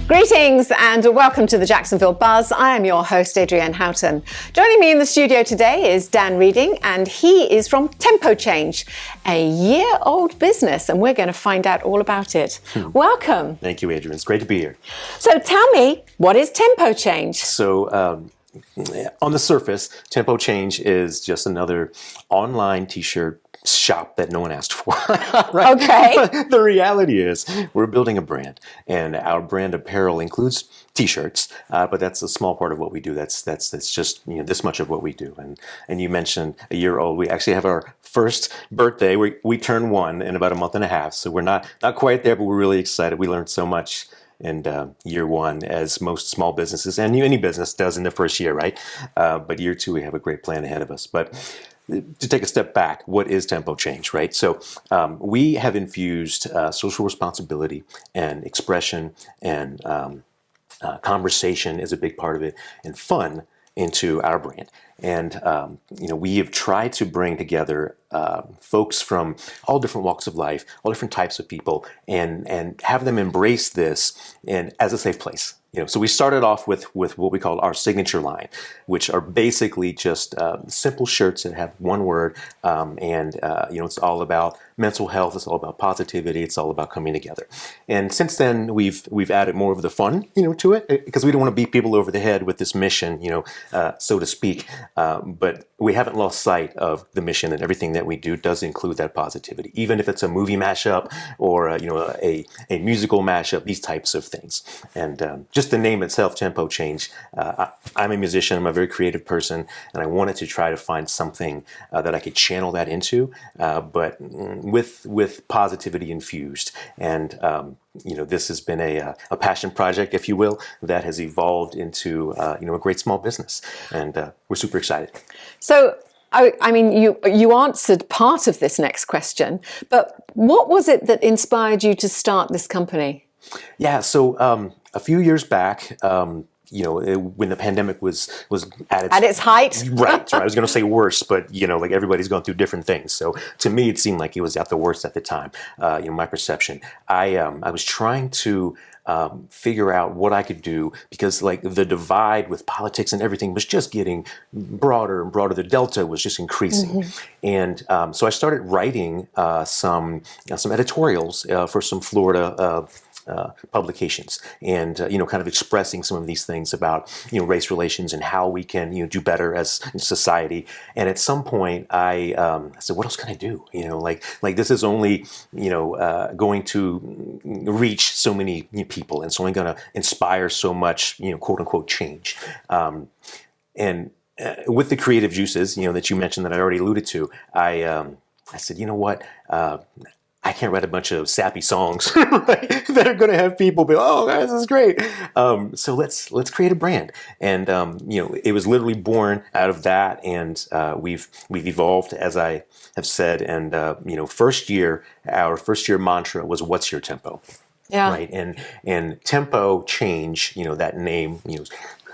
Greetings and welcome to the Jacksonville Buzz. I am your host, Adrienne Houghton. Joining me in the studio today is Dan Reading, and he is from TempoChange, a year-old business, and we're going to find out all about it. Welcome. Thank you, Adrienne. It's great to be here. So tell me, what is TempoChange? So on the surface, TempoChange is just another online t-shirt shop that no one asked for. Right? Okay. But the reality is we're building a brand, and our brand apparel includes t-shirts, but that's a small part of what we do. That's just this much of what we do. And you mentioned a year old. We actually have our first birthday. We turn one in about a month and a half, so we're not quite there, but we're really excited. We learned so much in year one, as most small businesses and any business does in the first year, right? But year two, we have a great plan ahead of us. But to take a step back, what is TempoChange, right? So we have infused social responsibility and expression and conversation is a big part of it, and fun into our brand. And we have tried to bring together folks from all different walks of life, all different types of people, and have them embrace this and as a safe place. So we started off with what we call our signature line, which are basically just simple shirts that have one word, and it's all about mental health. It's all about positivity. It's all about coming together. And since then, we've added more of the fun, to it, because we don't want to beat people over the head with this mission, so to speak. But we haven't lost sight of the mission, and everything that we do does include that positivity, even if it's a movie mashup or a musical mashup, these types of things. And just the name itself, TempoChange. I'm a musician. I'm a very creative person, and I wanted to try to find something that I could channel that into, but with positivity infused. And this has been a passion project, if you will, that has evolved into a great small business, and we're super excited. So, I mean, you answered part of this next question, but what was it that inspired you to start this company? Yeah, so a few years back, when the pandemic was at its height. Right. I was going to say worse, but like everybody's going through different things. So to me, it seemed like it was at the worst at the time. My perception. I was trying to figure out what I could do, because like the divide with politics and everything was just getting broader and broader. The delta was just increasing. And so I started writing some editorials for some Florida publications, and kind of expressing some of these things about race relations and how we can do better as a society. And at some point, I said, what else can I do? Like this is only going to reach so many people, and it's only going to inspire so much quote unquote change. And with the creative juices that you mentioned that I already alluded to, I said, what? I can't write a bunch of sappy songs right, that are going to have people be, oh, guys, this is great. So let's create a brand, and it was literally born out of that, and we've evolved, as I have said, and our first year mantra was, "What's your tempo?" Yeah. Right, and TempoChange, that name,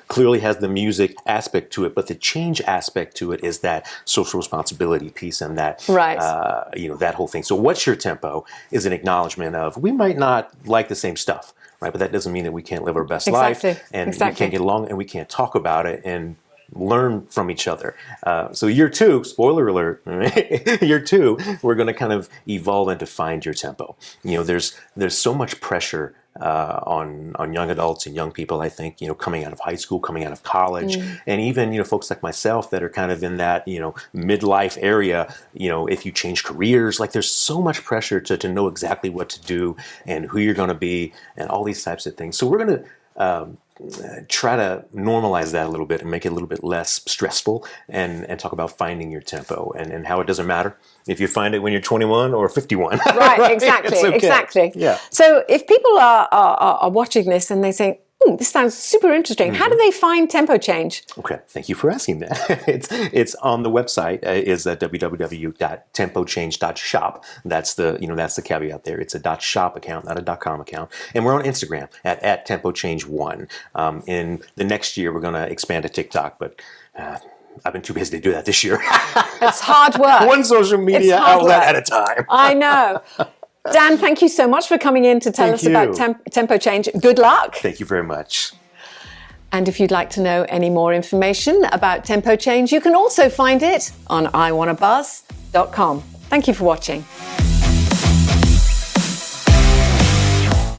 clearly has the music aspect to it, but the change aspect to it is that social responsibility piece, and that right. That whole thing. So what's your tempo is an acknowledgement of, we might not like the same stuff, right? But that doesn't mean that we can't live our best life, and we can't get along, and we can't talk about it and learn from each other. So year two, spoiler alert, year two, we're going to kind of evolve into find your tempo. There's so much pressure on young adults and young people, I think, coming out of high school, coming out of college, and even, folks like myself that are kind of in that, midlife area, if you change careers, like there's so much pressure to know exactly what to do and who you're going to be and all these types of things. So we're going to try to normalize that a little bit and make it a little bit less stressful, and talk about finding your tempo, and how it doesn't matter if you find it when you're 21 or 51. Right, exactly, okay. Exactly. Yeah. So if people are watching this and they say, this sounds super interesting. How do they find TempoChange? Okay, thank you for asking that. It's on the website, is www.tempochange.shop. That's the caveat there. It's a .shop account, not a .com account. And we're on Instagram at TempoChange1. In the next year, we're going to expand to TikTok, but I've been too busy to do that this year. It's hard work. One social media outlet at a time. I know. Dan, thank you so much for coming in to tell us about TempoChange. Good luck. Thank you very much. And if you'd like to know any more information about TempoChange, you can also find it on iwannabuzz.com. Thank you for watching.